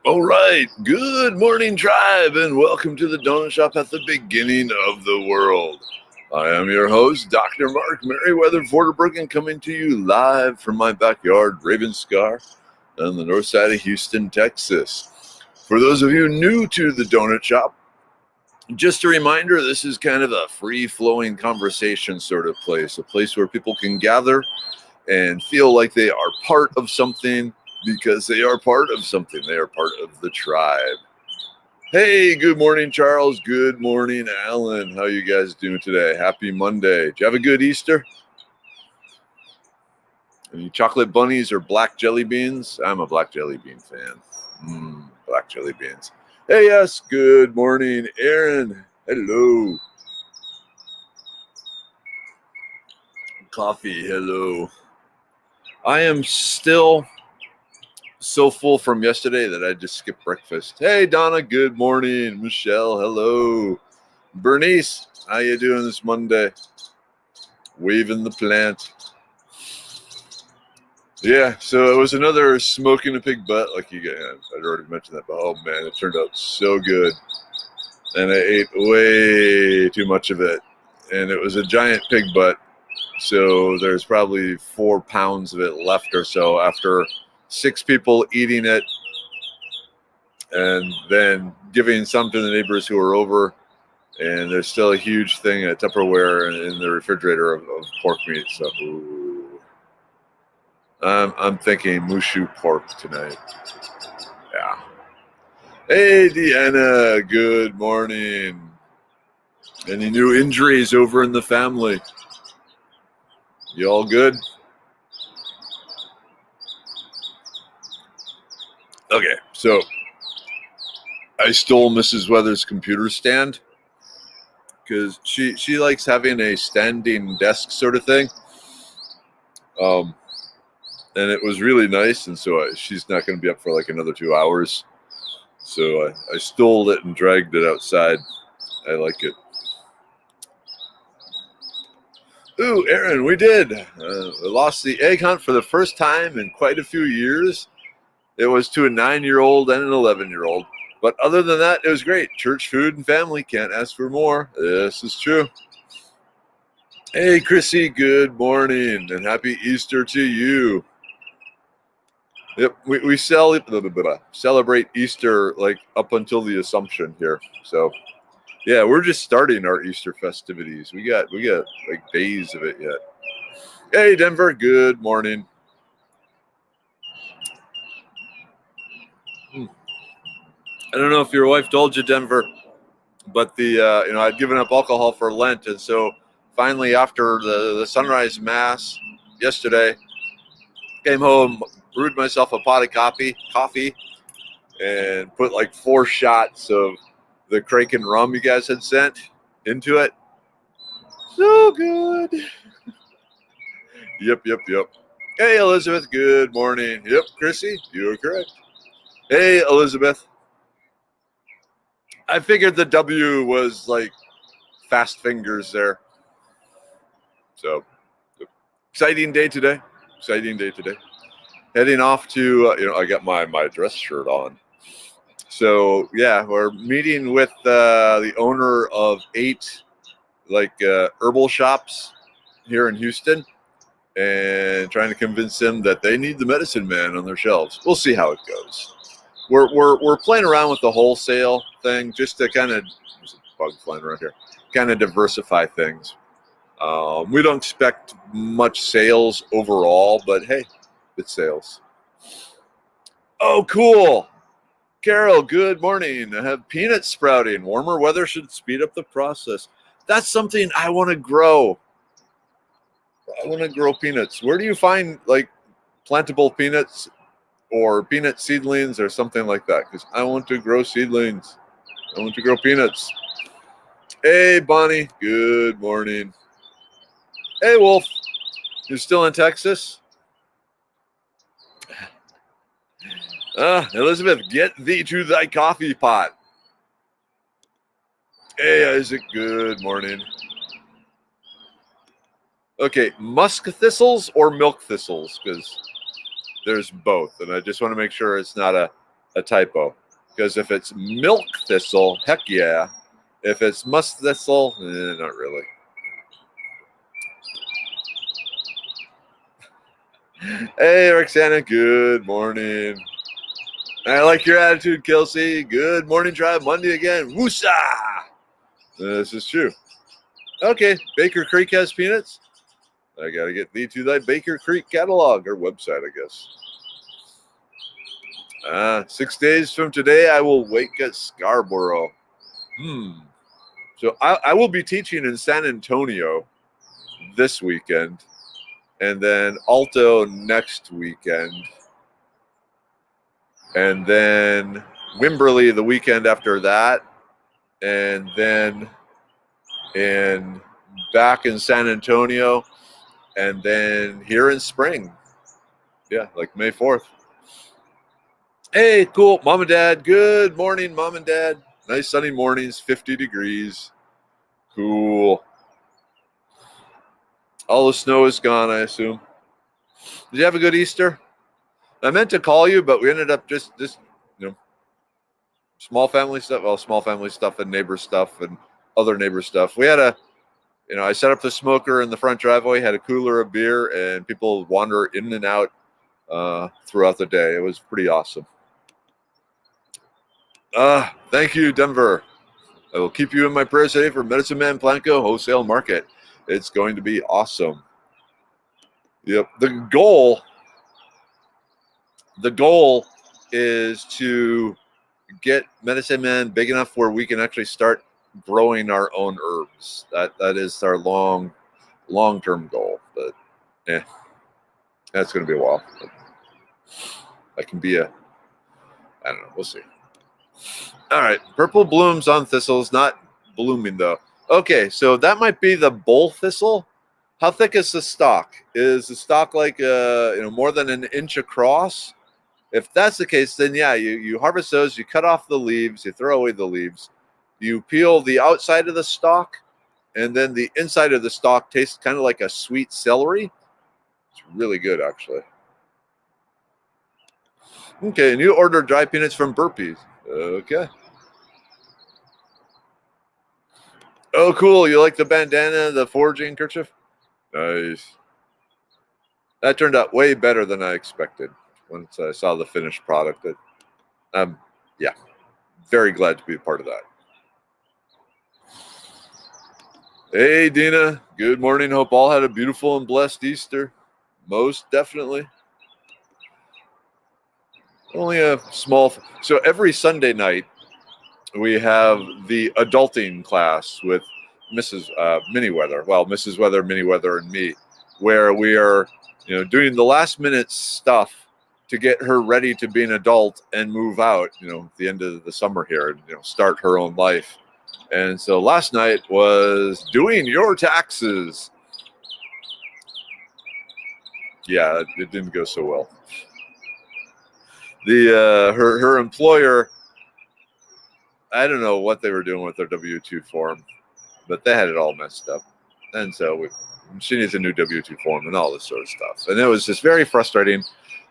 All right, good morning, tribe, and welcome to the Donut Shop at the beginning of the world. I am your host, Dr. Mark Merriweather Vorderbruggen, coming to you live from my backyard, Ravenscar, on the north side of Houston, Texas. For those of you new to the Donut Shop, just a reminder, this is kind of a free-flowing conversation sort of place, a place where people can gather and feel like they are part of something because they are part of something. They are part of the tribe. Hey, good morning, Charles. Good morning, Alan. How you guys doing today? Happy Monday. Did you have a good Easter? Any chocolate bunnies or black jelly beans? I'm a black jelly bean fan. Black jelly beans. Hey, yes, good morning, Aaron. Hello. Coffee, hello. I am still so full from yesterday that I just skipped breakfast. Hey, Donna, good morning. Michelle, hello. Bernice, how you doing this Monday? Waving the plant. Yeah, so it was another smoking a pig butt, like you guys. I'd already mentioned that, but oh man, it turned out so good. And I ate way too much of it. And it was a giant pig butt, so there's probably 4 pounds of it left or so after 6 people eating it and then giving some to the neighbors who were over. And there's still a huge thing at Tupperware in the refrigerator of pork meat. So I'm thinking Mushu pork tonight. Yeah. Hey, Deanna, good morning. Any new injuries over in the family? You all good? Okay, so I stole Mrs. Weather's computer stand because she likes having a standing desk sort of thing. And it was really nice, and so she's not going to be up for like another 2 hours. So I stole it and dragged it outside. I like it. Ooh, Aaron, we did. We lost the egg hunt for the first time in quite a few years. It was to a 9-year-old and an 11-year-old. But other than that, it was great. Church, food, and family. Can't ask for more. This is true. Hey, Chrissy, good morning, and happy Easter to you. Yep, we celebrate Easter like up until the Assumption here. So, yeah, we're just starting our Easter festivities. We got like days of it yet. Hey, Denver, good morning. I don't know if your wife told you, Denver, but I'd given up alcohol for Lent, and so finally after the sunrise mass yesterday, came home, brewed myself a pot of coffee, and put like 4 shots of the Kraken rum you guys had sent into it. So good. Yep. Hey, Elizabeth, good morning. Yep, Chrissy, you are correct. Hey, Elizabeth. I figured the W was like fast fingers there. So, exciting day today. Heading off to, I got my dress shirt on. So, yeah, we're meeting with the owner of 8 herbal shops here in Houston and trying to convince them that they need the medicine man on their shelves. We'll see how it goes. We're playing around with the wholesale thing just to kind of, there's a bug flying around here, kind of diversify things. We don't expect much sales overall, but hey, it's sales. Oh, cool. Carol, good morning. I have peanuts sprouting. Warmer weather should speed up the process. That's something I want to grow. I want to grow peanuts. Where do you find like plantable peanuts or peanut seedlings or something like that? Because I want to grow seedlings. I want to grow peanuts. Hey, Bonnie, good morning. Hey, Wolf, you still in Texas? Elizabeth, get thee to thy coffee pot. Hey, Isaac, good morning. Okay, musk thistles or milk thistles? Because there's both, and I just want to make sure it's not a a typo. Because if it's milk thistle, heck yeah. If it's musk thistle, not really. Hey, Roxana, good morning. I like your attitude, Kelsey. Good morning, Drive Monday again. Woosa! This is true. Okay, Baker Creek has peanuts. I got to get thee to thy Baker Creek catalog or website, I guess. 6 days from today, I will wake at Scarborough. So I will be teaching in San Antonio this weekend, and then Alto next weekend, and then Wimberley the weekend after that, and then back in San Antonio, and then here in spring. Yeah, like May 4th. Hey, cool. Mom and Dad, good morning, Mom and Dad. Nice sunny mornings, 50 degrees. Cool. All the snow is gone, I assume. Did you have a good Easter? I meant to call you, but we ended up just small family stuff. Well, small family stuff and neighbor stuff and other neighbor stuff. We had I set up the smoker in the front driveway, had a cooler of beer, and people wander in and out throughout the day. It was pretty awesome. Thank you, Denver. I will keep you in my prayers today for Medicine Man Planko Wholesale Market. It's going to be awesome. Yep. The goal is to get Medicine Man big enough where we can actually start growing our own herbs. That is our long-term goal. But that's going to be a while. But that can be I don't know. We'll see. All right, purple blooms on thistles, not blooming though. Okay, so that might be the bull thistle. How thick is the stalk? Is the stalk like more than an inch across? If that's the case, then yeah, you harvest those, you cut off the leaves, you throw away the leaves, you peel the outside of the stalk, and then the inside of the stalk tastes kind of like a sweet celery. It's really good, actually. Okay, and you ordered dry peanuts from Burpees. Okay. Oh, cool. You like the bandana, the foraging kerchief? Nice. That turned out way better than I expected once I saw the finished product. I'm very glad to be a part of that. Hey, Dina. Good morning. Hope all had a beautiful and blessed Easter. Most definitely. Only a small. So every Sunday night, we have the adulting class with Mrs. Miniweather. Well, Mrs. Weather, Miniweather, and me, where we are, doing the last minute stuff to get her ready to be an adult and move out, at the end of the summer here, and start her own life. And so last night was doing your taxes. Yeah, it didn't go so well. Her employer, I don't know what they were doing with their W-2 form, but they had it all messed up. And so she needs a new W-2 form and all this sort of stuff. And it was just very frustrating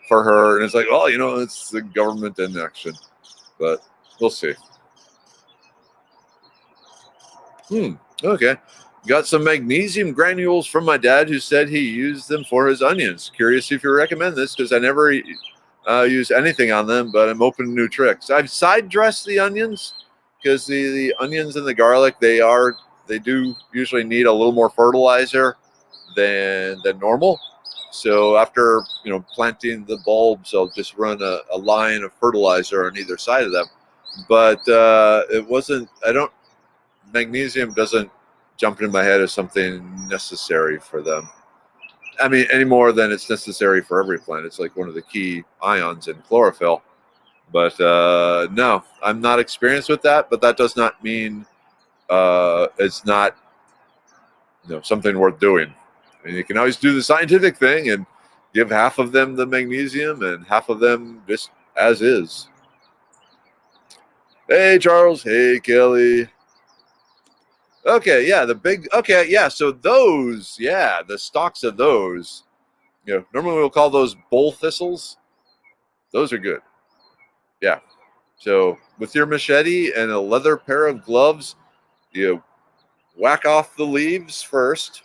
for her. And it's like, well, it's the government in action. But we'll see. Okay. Got some magnesium granules from my dad who said he used them for his onions. Curious if you recommend this because I never use anything on them, but I'm open to new tricks. I've side dressed the onions because the onions and the garlic, they do usually need a little more fertilizer than normal. So after planting the bulbs, I'll just run a line of fertilizer on either side of them. But it wasn't. Magnesium doesn't jump in my head as something necessary for them. I mean, any more than it's necessary for every plant. It's like one of the key ions in chlorophyll. But no, I'm not experienced with that. But that does not mean it's not something worth doing. I mean, you can always do the scientific thing and give half of them the magnesium and half of them just as is. Hey, Charles. Hey, Kelly. Okay, yeah, so those, the stalks of those, normally we'll call those bull thistles. Those are good. Yeah, So with your machete and a leather pair of gloves, you whack off the leaves first,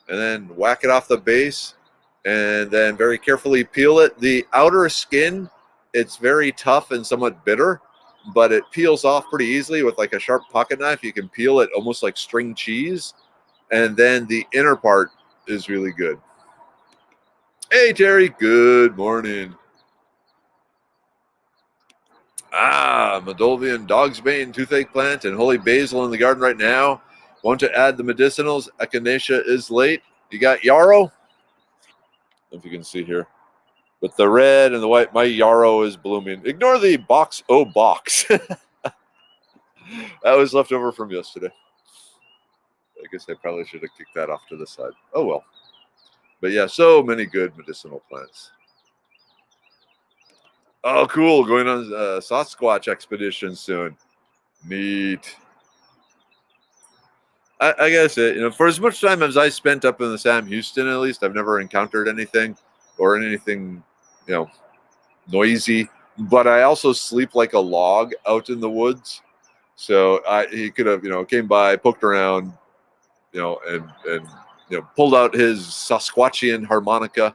and then whack it off the base, and then very carefully peel it. The outer skin, it's very tough and somewhat bitter, but it peels off pretty easily with like a sharp pocket knife. You can peel it almost like string cheese, and then the inner part is really good. Hey, Terry, good morning. Moldovan dogsbane toothache plant and holy basil in the garden right now. Want to add the medicinals? Echinacea is late. You got yarrow? If you can see here. With the red and the white, my yarrow is blooming. Ignore the box. Oh, box. That was left over from yesterday. I guess I probably should have kicked that off to the side. Oh, well. But yeah, so many good medicinal plants. Oh, cool. Going on a Sasquatch expedition soon. Neat. I guess for as much time as I spent up in the Sam Houston, at least, I've never encountered anything or anything, noisy. But I also sleep like a log out in the woods. So he could have, came by, poked around, and pulled out his Sasquatchian harmonica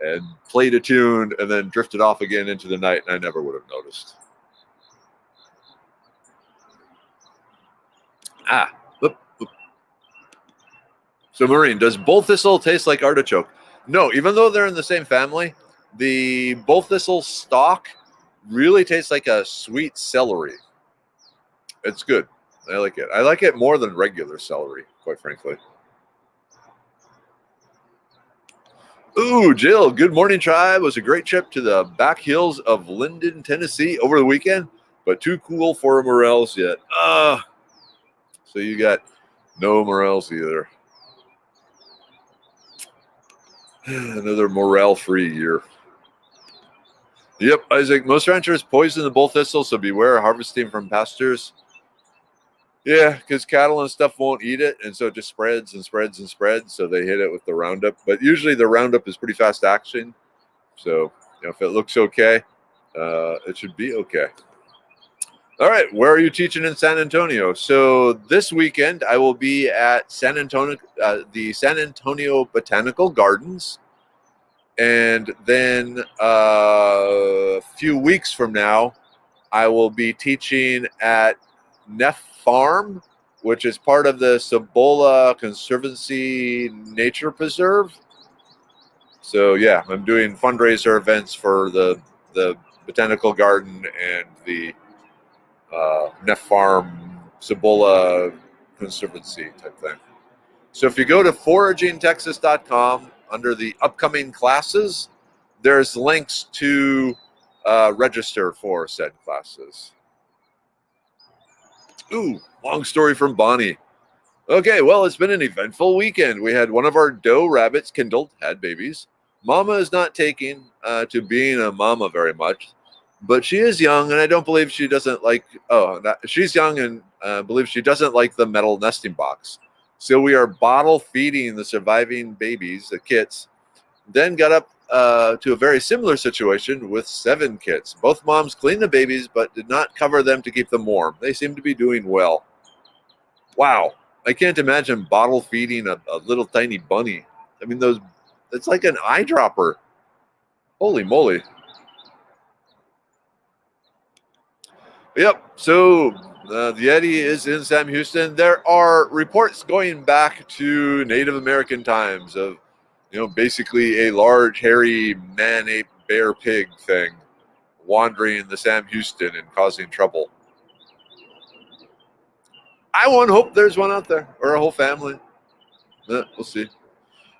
and played a tune and then drifted off again into the night, and I never would have noticed. So, Maureen, does bull thistle taste like artichoke? No, even though they're in the same family, the bull thistle stalk really tastes like a sweet celery. It's good. I like it. I like it more than regular celery, quite frankly. Ooh, Jill, good morning, tribe. It was a great trip to the back hills of Linden, Tennessee over the weekend, but too cool for morels yet. So you got no morels either. Another morel-free year. Yep, Isaac. Most ranchers poison the bull thistle, so beware harvesting from pastures. Yeah, because cattle and stuff won't eat it, and so it just spreads and spreads and spreads. So they hit it with the Roundup. But usually the Roundup is pretty fast action. So if it looks okay, it should be okay. All right, where are you teaching in San Antonio? So this weekend I will be at San Antonio, the San Antonio Botanical Gardens, and then a few weeks from now I will be teaching at Neff Farm, which is part of the Cibola Conservancy Nature Preserve. So yeah, I'm doing fundraiser events for the Botanical Garden and the Neff Farm Cibola Conservancy type thing. So if you go to foragingtexas.com under the upcoming classes, there's links to register for said classes. Ooh, long story from Bonnie. Okay, well, it's been an eventful weekend. We had one of our doe rabbits kindled, had babies. Mama is not taking to being a mama very much, but she is young, and I don't believe she doesn't like. She's young and believes she doesn't like the metal nesting box. So we are bottle feeding the surviving babies, the kits. Then got up to a very similar situation with 7 kits. Both moms cleaned the babies, but did not cover them to keep them warm. They seem to be doing well. Wow. I can't imagine bottle feeding a little tiny bunny. I mean, it's like an eyedropper. Holy moly. Yep. So the Yeti is in Sam Houston. There are reports going back to Native American times of, basically a large, hairy man-ape bear pig thing wandering the Sam Houston and causing trouble. I want hope there's one out there, or a whole family. We'll see.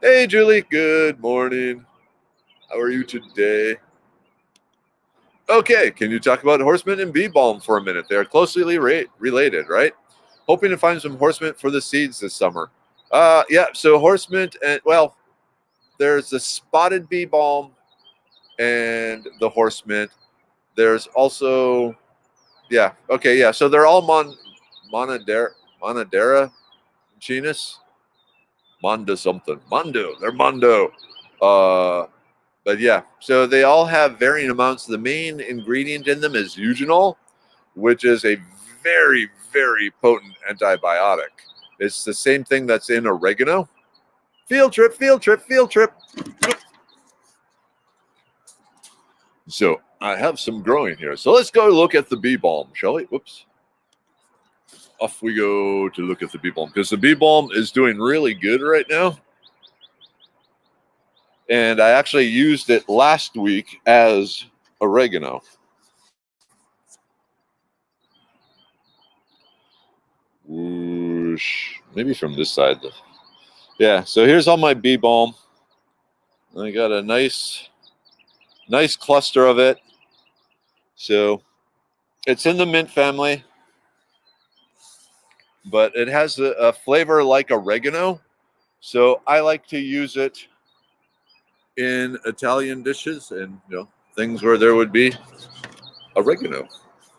Hey, Julie. Good morning. How are you today? Okay, can you talk about horsemen and bee balm for a minute? They are closely related, right? Hoping to find some horsemen for the seeds this summer. Yeah, so horsemen, and there's the spotted bee balm and the horsemen. There's also, so they're all Monodera genus. Mondo something. Mondo. They're Mondo. But yeah, so they all have varying amounts. The main ingredient in them is eugenol, which is a very, very potent antibiotic. It's the same thing that's in oregano. Field trip, field trip, field trip. So I have some growing here. So let's go look at the bee balm, shall we? Whoops. Off we go to look at the bee balm, because the bee balm is doing really good right now. And I actually used it last week as oregano. Whoosh. Maybe from this side. Yeah, so here's all my bee balm. I got a nice cluster of it. So it's in the mint family, but it has a flavor like oregano. So I like to use it in Italian dishes and things where there would be oregano.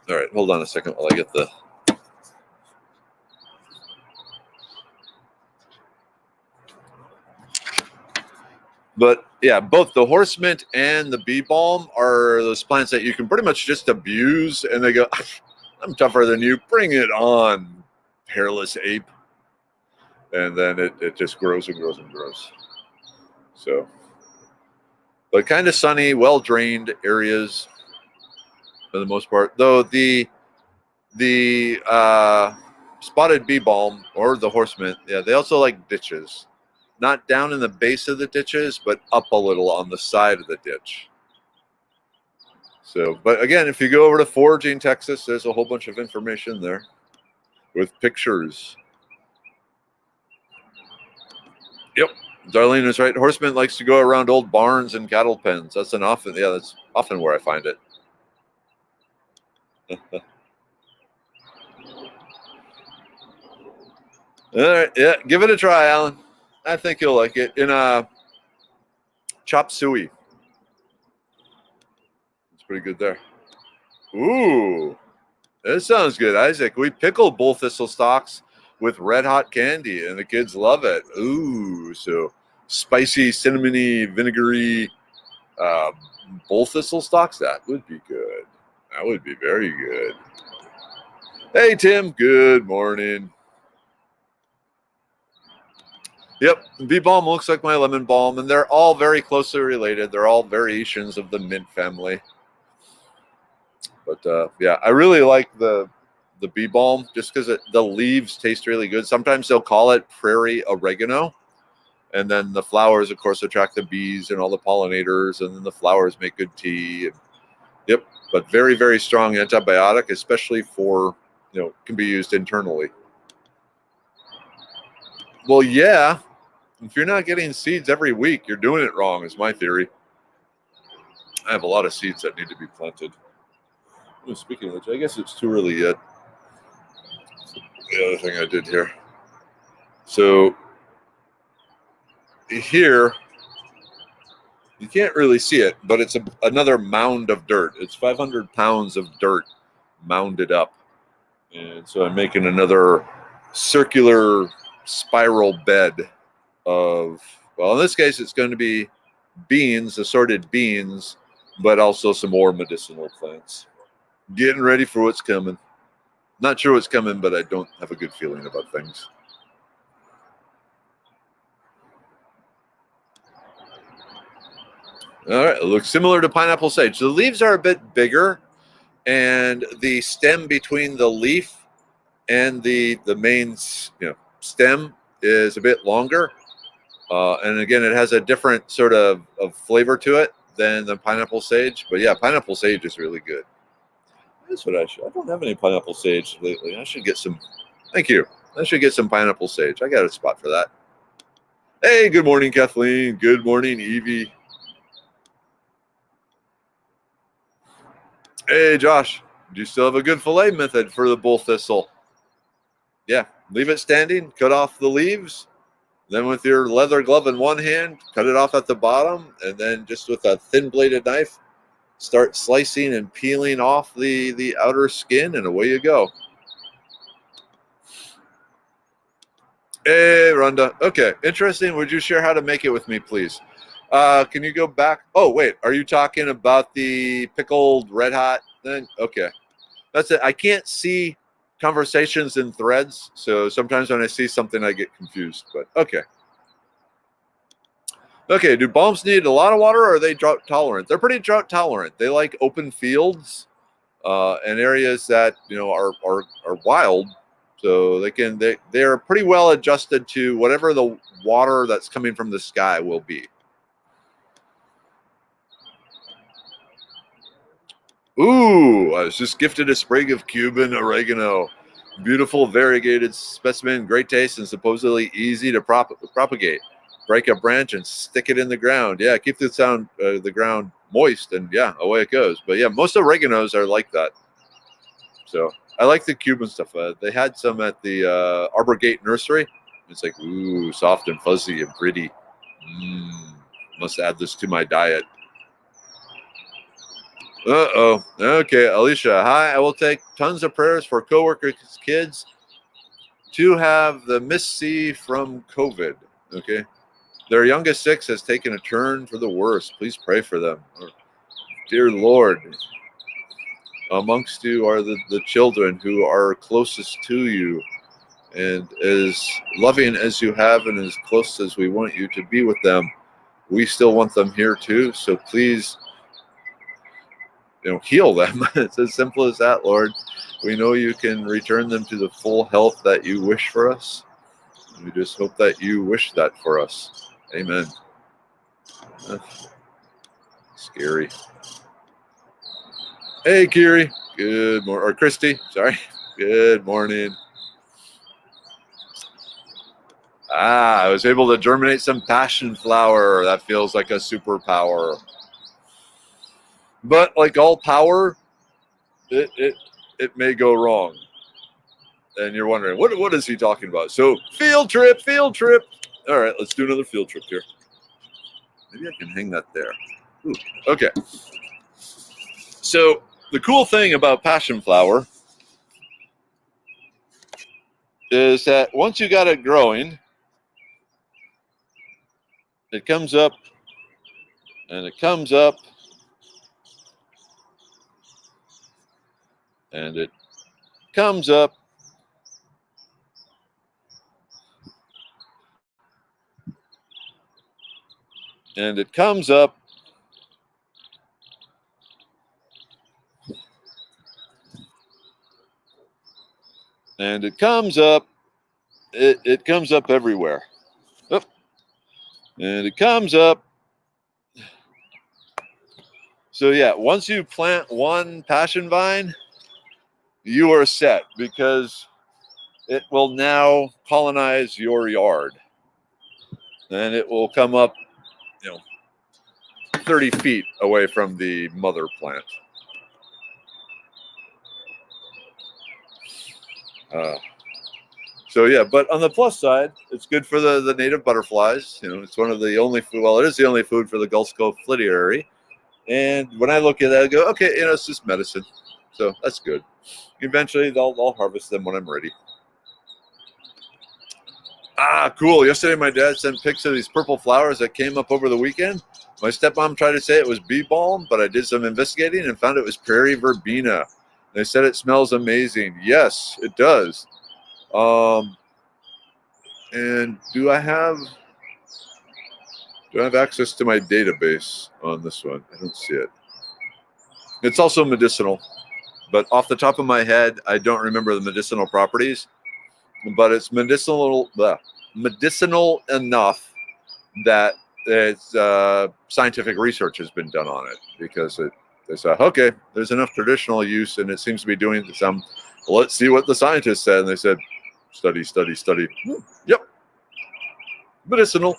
All right, hold on a second while I get the. But yeah, both the horse mint and the bee balm are those plants that you can pretty much just abuse, and they go, "I'm tougher than you. Bring it on, hairless ape." And then it just grows and grows and grows. So, but kind of sunny, well drained areas for the most part. Though the spotted bee balm or the horse mint, yeah, they also like ditches. Not down in the base of the ditches, but up a little on the side of the ditch. So, but again, if you go over to Foraging Texas, there's a whole bunch of information there with pictures. Yep, Darlene is right. Horseman likes to go around old barns and cattle pens. That's often where I find it. All right, yeah, give it a try, Alan. I think you'll like it. In chop suey. It's pretty good there. Ooh, that sounds good, Isaac. We pickle bull thistle stalks with red hot candy, and the kids love it. Ooh, so spicy, cinnamony, vinegary bull thistle stalks. That would be good. That would be very good. Hey, Tim. Good morning. Yep, bee balm looks like my lemon balm, and they're all very closely related. They're all variations of the mint family. But yeah, I really like the bee balm just because the leaves taste really good. Sometimes they'll call it prairie oregano, and then the flowers, of course, attract the bees and all the pollinators, and then the flowers make good tea. Yep, but very, very strong antibiotic, especially for can be used internally. Well, yeah. If you're not getting seeds every week, you're doing it wrong, is my theory. I have a lot of seeds that need to be planted. Speaking of which, I guess it's too early yet. The other thing I did here. So here, you can't really see it, but it's another mound of dirt. It's 500 pounds of dirt mounded up. And so I'm making another circular spiral bed of, well, in this case, it's going to be beans, assorted beans, but also some more medicinal plants. Getting ready for what's coming. Not sure what's coming, but I don't have a good feeling about things. All right, it looks similar to pineapple sage. The leaves are a bit bigger, and the stem between the leaf and the main stem is a bit longer. And again, it has a different sort of flavor to it than the pineapple sage. But yeah, pineapple sage is really good. That's what I should. I don't have any pineapple sage lately. I should get some. Thank you. I should get some pineapple sage. I got a spot for that. Hey, good morning, Kathleen. Good morning, Evie. Hey, Josh. Do you still have a good fillet method for the bull thistle? Yeah, leave it standing, cut off the leaves. Then with your leather glove in one hand, cut it off at the bottom, and then just with a thin-bladed knife, start slicing and peeling off the outer skin, and away you go. Hey, Rhonda. Okay, interesting. Would you share how to make it with me, please? Can you go back? Oh, wait. Are you talking about the pickled red hot thing? Okay. That's it. I can't see conversations in threads. So sometimes when I see something, I get confused. But okay. Okay. Do bulbs need a lot of water or are they drought tolerant? They're pretty drought tolerant. They like open fields and areas that, are wild. So they're pretty well adjusted to whatever the water that's coming from the sky will be. Ooh, I was just gifted a sprig of Cuban oregano. Beautiful variegated specimen, great taste, and supposedly easy to propagate. Break a branch and stick it in the ground. Yeah, keep the ground moist, and yeah, away it goes. But yeah, most oreganos are like that. So I like the Cuban stuff. They had some at the Arbor Gate Nursery. It's like, ooh, soft and fuzzy and pretty. Must add this to my diet. Uh-oh. Okay, Alicia. Hi, I will take tons of prayers for coworkers' kids to have the Miss C from COVID. Okay. Their youngest 6 has taken a turn for the worse. Please pray for them. Dear Lord, amongst you are the children who are closest to you, and as loving as you have and as close as we want you to be with them, we still want them here too. So please, heal them. It's as simple as that, Lord. We know you can return them to the full health that you wish for us. We just hope that you wish that for us. Amen. Scary. Hey, Kiri. Good morning. Or Christy. Sorry. Good morning. I was able to germinate some passion flower. That feels like a superpower. But like all power, it may go wrong. And you're wondering, what is he talking about? So field trip. All right, let's do another field trip here. Maybe I can hang that there. Ooh, okay. So the cool thing about passion flower is that once you got it growing, it comes up and it comes up and it comes up. And it comes up. And it comes up. It comes up everywhere. Oh. And it comes up. So yeah, once you plant one passion vine, you are set because it will now colonize your yard. And it will come up, 30 feet away from the mother plant. So yeah, but on the plus side, it's good for the native butterflies. It's one of the only food. Well, it is the only food for the Gulf Coast flittiary. And when I look at that, I go, okay, it's just medicine. So that's good. Eventually, I'll harvest them when I'm ready. Cool. Yesterday, my dad sent pics of these purple flowers that came up over the weekend. My stepmom tried to say it was bee balm, but I did some investigating and found it was prairie verbena. They said it smells amazing. Yes, it does. And do I have access to my database on this one? I don't see it. It's also medicinal, but off the top of my head, I don't remember the medicinal properties. But it's medicinal enough that it's scientific research has been done on it because they said, okay, there's enough traditional use and it seems to be doing some. Well, let's see what the scientists said. And they said, study. Yep. Medicinal.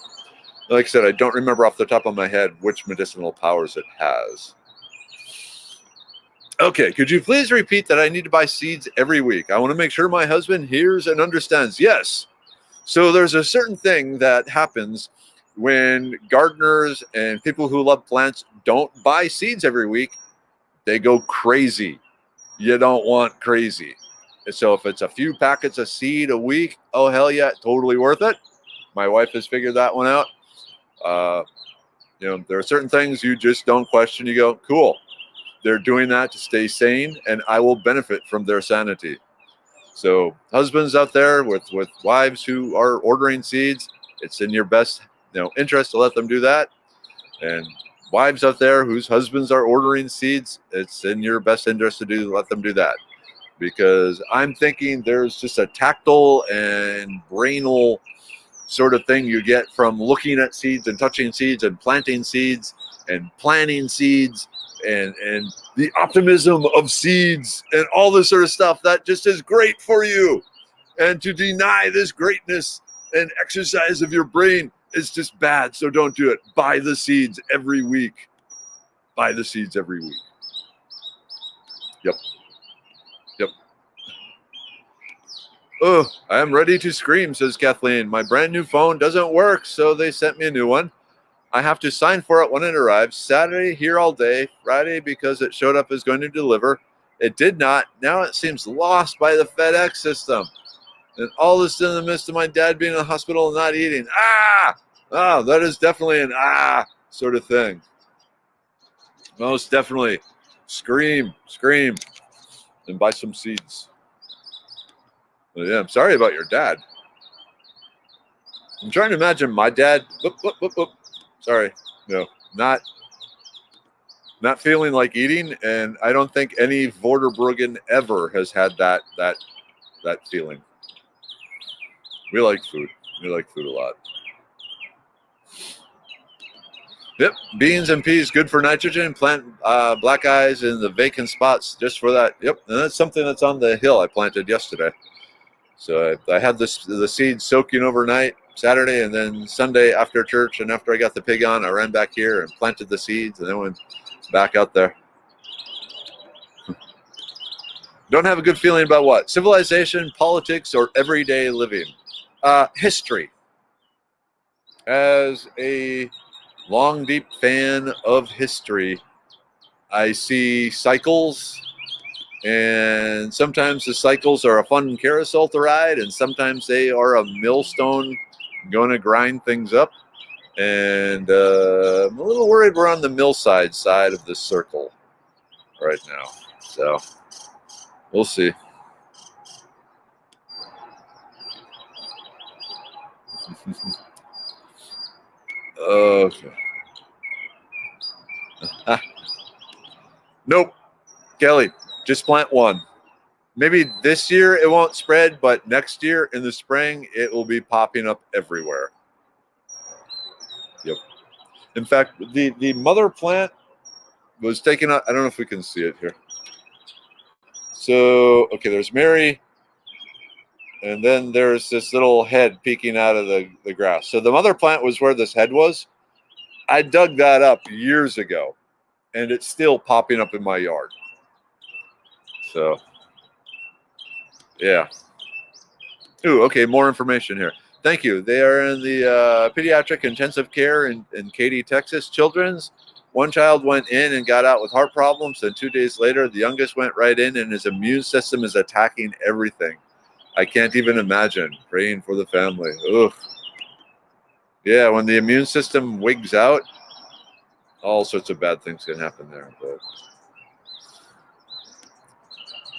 Like I said, I don't remember off the top of my head which medicinal powers it has. Okay, could you please repeat that I need to buy seeds every week? I want to make sure my husband hears and understands. Yes. So there's a certain thing that happens when gardeners and people who love plants don't buy seeds every week. They go crazy. You don't want crazy. And so if it's a few packets of seed a week, oh, hell yeah, totally worth it. My wife has figured that one out. There are certain things you just don't question. You go, cool. They're doing that to stay sane, and I will benefit from their sanity. So husbands out there with wives who are ordering seeds, it's in your best interest to let them do that. And wives out there whose husbands are ordering seeds, it's in your best interest to let them do that. Because I'm thinking there's just a tactile and brainal sort of thing you get from looking at seeds and touching seeds and planting seeds and planting seeds and the optimism of seeds and all this sort of stuff that just is great for you. And to deny this greatness and exercise of your brain is just bad. So don't do it. Buy the seeds every week. Buy the seeds every week. Yep. Oh, I am ready to scream, says Kathleen. My brand new phone doesn't work, so they sent me a new one. I have to sign for it when it arrives. Saturday, here all day. Friday, because it showed up as going to deliver. It did not. Now it seems lost by the FedEx system. And all this in the midst of my dad being in the hospital and not eating. Oh, that is definitely an sort of thing. Most definitely. Scream, and buy some seeds. Well, yeah, I'm sorry about your dad. I'm trying to imagine my dad. Sorry, not feeling like eating, and I don't think any Vorderbruggen ever has had that feeling. We like food. We like food a lot. Yep, beans and peas good for nitrogen. Plant black eyes in the vacant spots just for that. Yep, and that's something that's on the hill I planted yesterday. So I had the seeds soaking overnight Saturday, and then Sunday after church and after I got the pig on, I ran back here and planted the seeds and then went back out there. Don't have a good feeling about what? Civilization, politics, or everyday living? History. As a long, deep fan of history, I see cycles. And sometimes the cycles are a fun carousel to ride, and sometimes they are a millstone going to grind things up. And I'm a little worried we're on the millside side of the circle right now. So we'll see. Okay. Nope. Kelly. Just plant one. Maybe this year it won't spread, but next year in the spring, it will be popping up everywhere. Yep. In fact, the mother plant was taken out. I don't know if we can see it here. So, okay, there's Mary, and then there's this little head peeking out of the grass. So the mother plant was where this head was. I dug that up years ago, and it's still popping up in my yard. So, yeah. Ooh, okay, more information here. Thank you. They are in the pediatric intensive care in Katy, Texas. Children's. One child went in and got out with heart problems, and 2 days later, the youngest went right in, and his immune system is attacking everything. I can't even imagine. Praying for the family. Ugh. Yeah, when the immune system wigs out, all sorts of bad things can happen there. But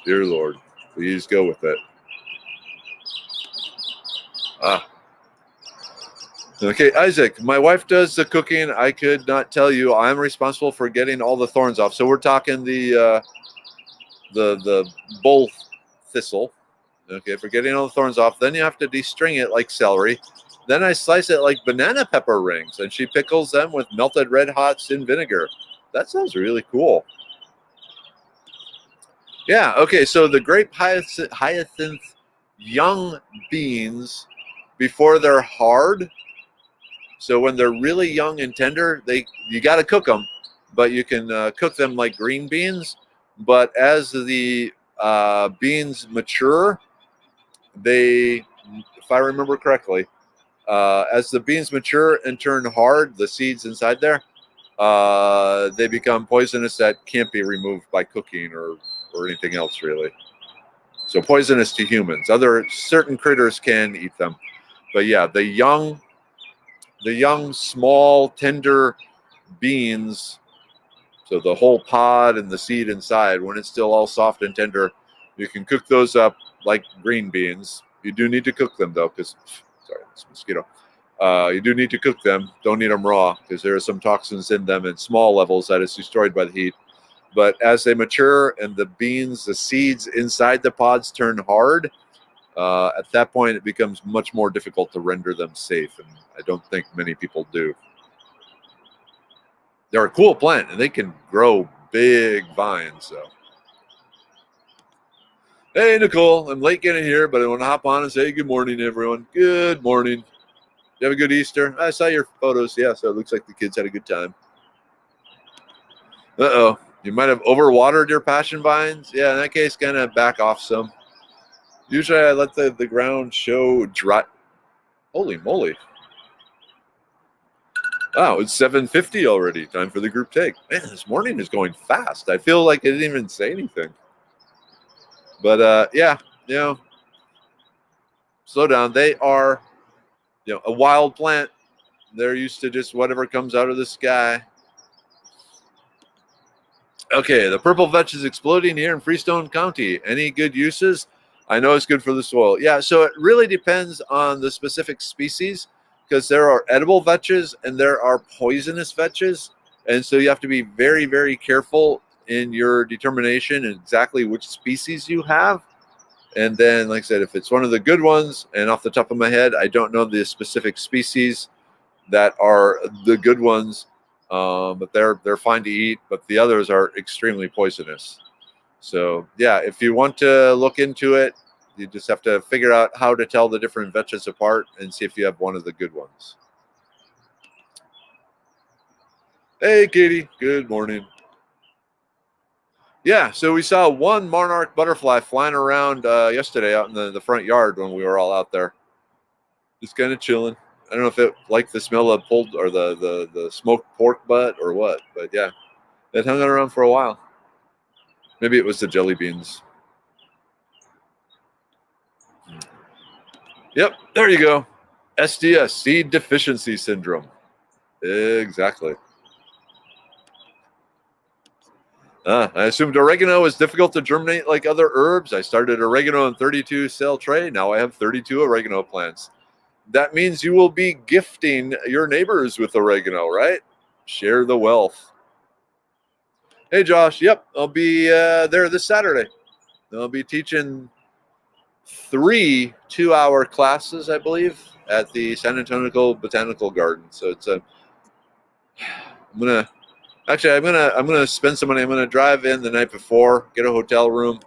dear Lord, please go with it. Okay, Isaac, my wife does the cooking. I could not tell you. I'm responsible for getting all the thorns off. So we're talking the bull thistle. Okay, for getting all the thorns off. Then you have to destring it like celery. Then I slice it like banana pepper rings, and she pickles them with melted red hots in vinegar. That sounds really cool. Yeah, okay, so the grape hyacinth young beans, before they're hard, so when they're really young and tender, you got to cook them, but you can cook them like green beans. But as the beans mature, if I remember correctly, as the beans mature and turn hard, the seeds inside there, they become poisonous that can't be removed by cooking or anything else really. So poisonous to humans. Certain critters can eat them. But yeah, the young, small, tender beans, so the whole pod and the seed inside, when it's still all soft and tender, you can cook those up like green beans. You do need to cook them, though, because, sorry, it's a mosquito. You do need to cook them. Don't eat them raw, because there are some toxins in them in small levels that is destroyed by the heat. But as they mature and the beans, the seeds inside the pods turn hard, at that point it becomes much more difficult to render them safe, and I don't think many people do. They're a cool plant, and they can grow big vines. So, hey, Nicole, I'm late getting here, but I want to hop on and say good morning, everyone. Good morning. You have a good Easter? I saw your photos. Yeah, so it looks like the kids had a good time. Uh-oh. You might have overwatered your passion vines. Yeah, in that case, kind of back off some. Usually I let the ground show dry. Holy moly. Wow, it's 7:50 already. Time for the group take. Man, this morning is going fast. I feel like I didn't even say anything. But, yeah, slow down. They are, a wild plant. They're used to just whatever comes out of the sky. Okay, the purple vetch is exploding here in Freestone County. Any good uses? I know it's good for the soil. Yeah, so it really depends on the specific species, because there are edible vetches and there are poisonous vetches. And so you have to be very, very careful in your determination and exactly which species you have. And then, like I said, if it's one of the good ones, and off the top of my head, I don't know the specific species that are the good ones, but they're fine to eat, but the others are extremely poisonous. So, yeah, if you want to look into it, you just have to figure out how to tell the different vetches apart and see if you have one of the good ones. Hey, Katie. Good morning. Yeah, so we saw one monarch butterfly flying around yesterday out in the front yard when we were all out there. Just kind of chilling. I don't know if it liked the smell of pulled or the smoked pork butt or what, but yeah, it hung around for a while. Maybe it was the jelly beans. Yep, there you go. SDS, seed deficiency syndrome. Exactly. I assumed oregano is difficult to germinate like other herbs. I started oregano in 32 cell tray. Now I have 32 oregano plants. That means you will be gifting your neighbors with oregano, right? Share the wealth. Hey, Josh. Yep, I'll be there this Saturday. I'll be teaching 3 2-hour classes, I believe, at the San Antonio Botanical Garden. So it's I'm gonna spend some money. I'm gonna drive in the night before, get a hotel room,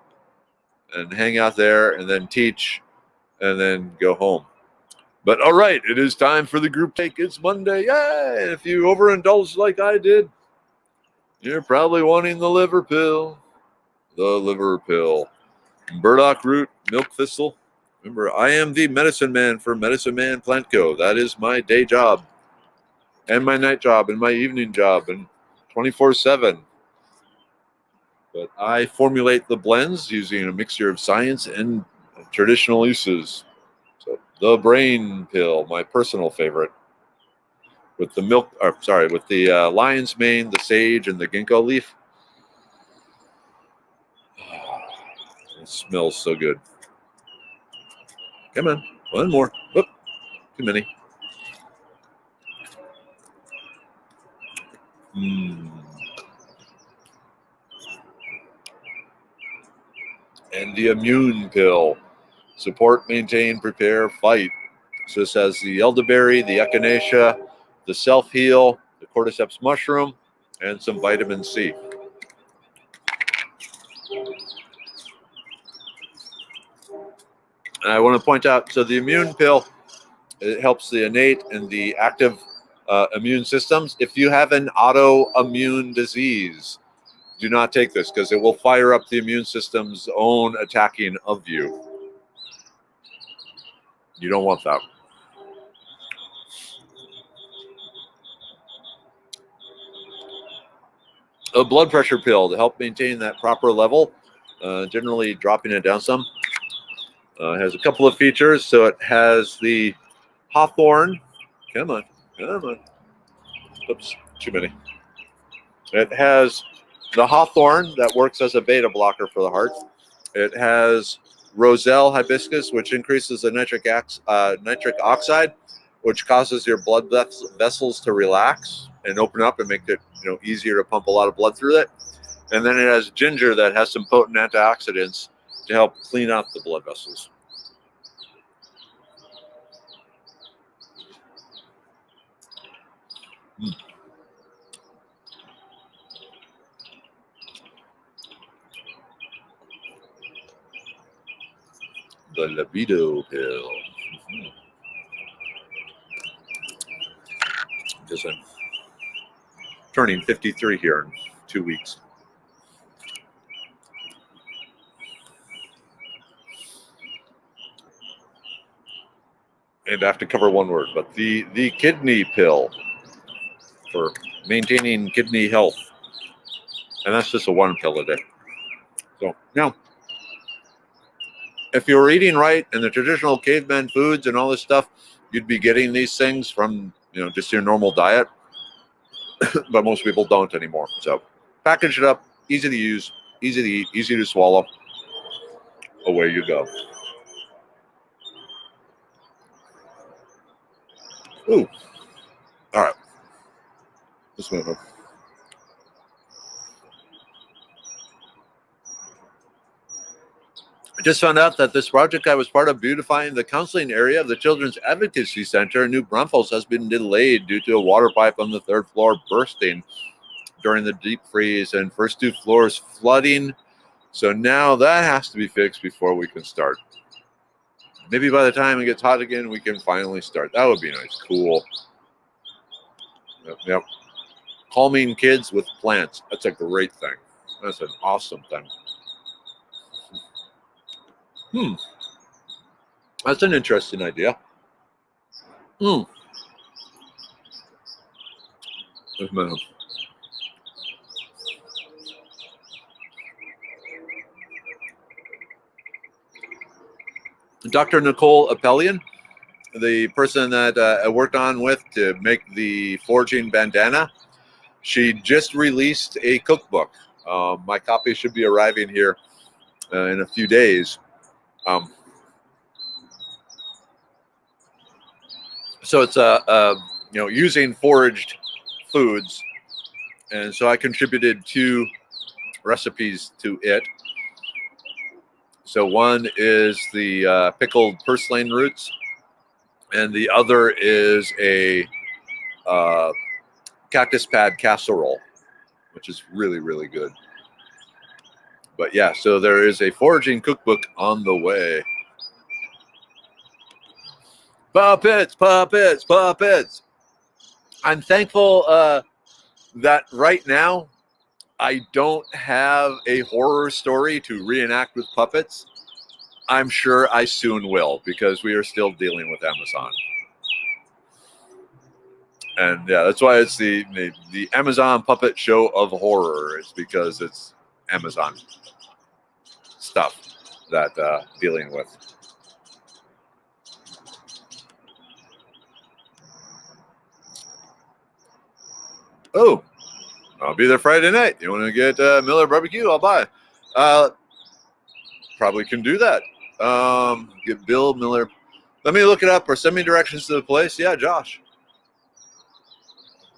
and hang out there, and then teach, and then go home. But all right, it is time for the group take. It's Monday. Yay! And if you overindulged like I did, you're probably wanting the liver pill. The liver pill. Burdock root, milk thistle. Remember, I am the medicine man for Medicine Man Plant Co. That is my day job, and my night job, and my evening job, and 24/7. But I formulate the blends using a mixture of science and traditional uses. So the brain pill, my personal favorite, with the with the lion's mane, the sage, and the ginkgo leaf. It smells so good. Come on, one more. Whoop, too many. And the immune pill. Support, maintain, prepare, fight. So this has the elderberry, the echinacea, the self-heal, the cordyceps mushroom, and some vitamin C. And I want to point out, so the immune pill, it helps the innate and the active immune systems. If you have an autoimmune disease, do not take this, because it will fire up the immune system's own attacking of you. You don't want that. A blood pressure pill to help maintain that proper level, generally dropping it down some. It has a couple of features. So it has the hawthorn. Come on. Oops, too many. It has the hawthorn that works as a beta blocker for the heart. It has roselle hibiscus, which increases the nitric oxide, which causes your blood vessels to relax and open up and make it easier to pump a lot of blood through it. And then it has ginger that has some potent antioxidants to help clean out the blood vessels. The libido pill. Because I'm turning 53 here in 2 weeks. And I have to cover one word, but the kidney pill for maintaining kidney health. And that's just a one pill a day. So now, if you were eating right and the traditional caveman foods and all this stuff, you'd be getting these things from just your normal diet. But most people don't anymore. So package it up, easy to use, easy to eat, easy to swallow. Away you go. Ooh. All right. Let's move on. I just found out that this project I was part of, beautifying the counseling area of the Children's Advocacy Center in New Braunfels, has been delayed due to a water pipe on the 3rd floor bursting during the deep freeze and first 2 floors flooding. So now that has to be fixed before we can start. Maybe by the time it gets hot again, we can finally start. That would be nice. Cool. Yep. Calming kids with plants. That's a great thing. That's an awesome thing. That's an interesting idea. Dr. Nicole Appelian, the person that I worked on with to make the foraging bandana, she just released a cookbook. My copy should be arriving here in a few days. So it's using foraged foods, and so I contributed 2 recipes to it. So one is the pickled purslane roots, and the other is a cactus pad casserole, which is really, really good. But yeah, so there is a foraging cookbook on the way. Puppets, puppets, puppets. I'm thankful that right now I don't have a horror story to reenact with puppets. I'm sure I soon will, because we are still dealing with Amazon. And yeah, that's why it's the Amazon Puppet Show of Horror. It's because it's Amazon stuff that dealing with. Oh, I'll be there Friday night. You want to get Miller Barbecue? I'll buy. Probably can do that. Get Bill Miller. Let me look it up or send me directions to the place. Yeah, Josh.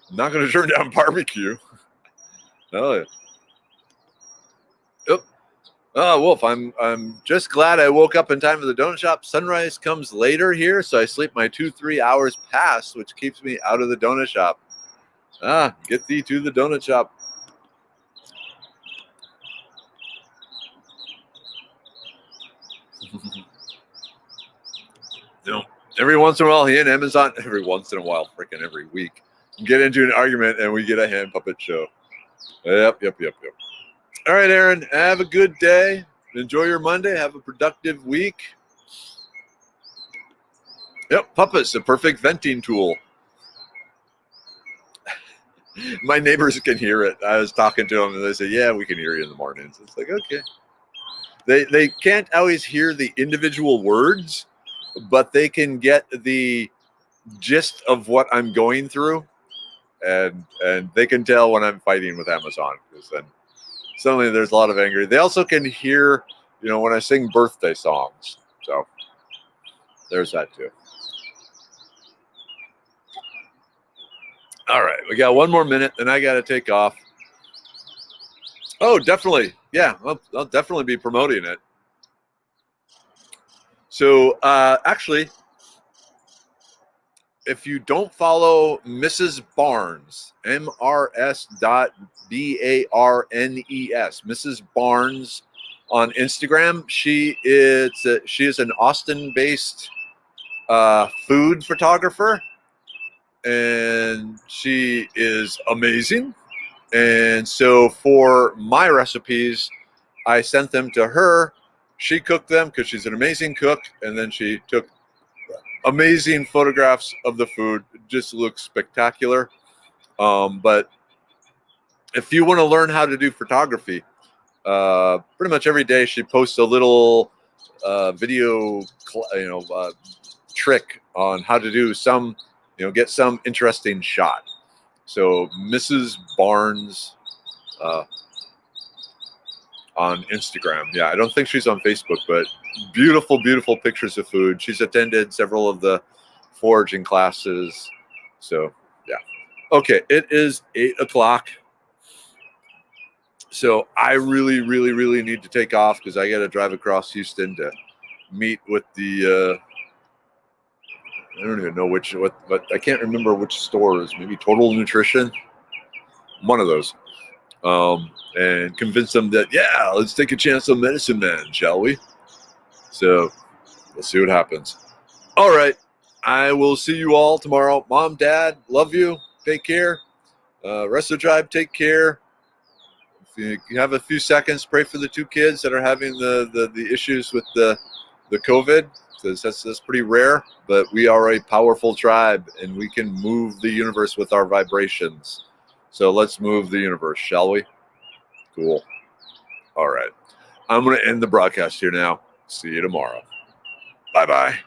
I'm not going to turn down barbecue. Oh, yeah. Yep. Oh, Wolf, I'm just glad I woke up in time for the donut shop. Sunrise comes later here, so I sleep my 2-3 hours past, which keeps me out of the donut shop. Get thee to the donut shop. Every once in a while, he and Amazon, every once in a while, freaking every week, get into an argument and we get a hand puppet show. Yep. All right, Aaron, have a good day. Enjoy your Monday. Have a productive week. Yep, puppets, the perfect venting tool. My neighbors can hear it. I was talking to them and they say, yeah, we can hear you in the mornings. It's like, okay. They can't always hear the individual words, but they can get the gist of what I'm going through. and they can tell when I'm fighting with Amazon, because then suddenly there's a lot of anger. They also can hear, when I sing birthday songs. So there's that too. All right, we got one more minute, and I got to take off. Oh, definitely. Yeah, I'll definitely be promoting it. So actually, if you don't follow Mrs. Barnes, MRS.BARNES, Mrs. Barnes on Instagram, she is an Austin-based food photographer, and she is amazing. And so for my recipes, I sent them to her. She cooked them because she's an amazing cook, and then she took amazing photographs of the food. It just looks spectacular. But if you want to learn how to do photography, pretty much every day she posts a little video, trick on how to do some, get some interesting shot. So Mrs. Barnes on Instagram. Yeah, I don't think she's on Facebook, but beautiful, beautiful pictures of food. She's attended several of the foraging classes. So, yeah. Okay, it is 8 o'clock. So I really, really, really need to take off because I got to drive across Houston to meet with the, I don't even know but I can't remember which stores, maybe Total Nutrition, one of those. And convince them that, yeah, let's take a chance on Medicine Man, shall we? So we'll see what happens. All right. I will see you all tomorrow. Mom, Dad, love you. Take care. Rest of the tribe, take care. If you have a few seconds, pray for the 2 kids that are having the issues with the COVID, because that's pretty rare. But we are a powerful tribe, and we can move the universe with our vibrations. So let's move the universe, shall we? Cool. All right. I'm going to end the broadcast here now. See you tomorrow. Bye-bye.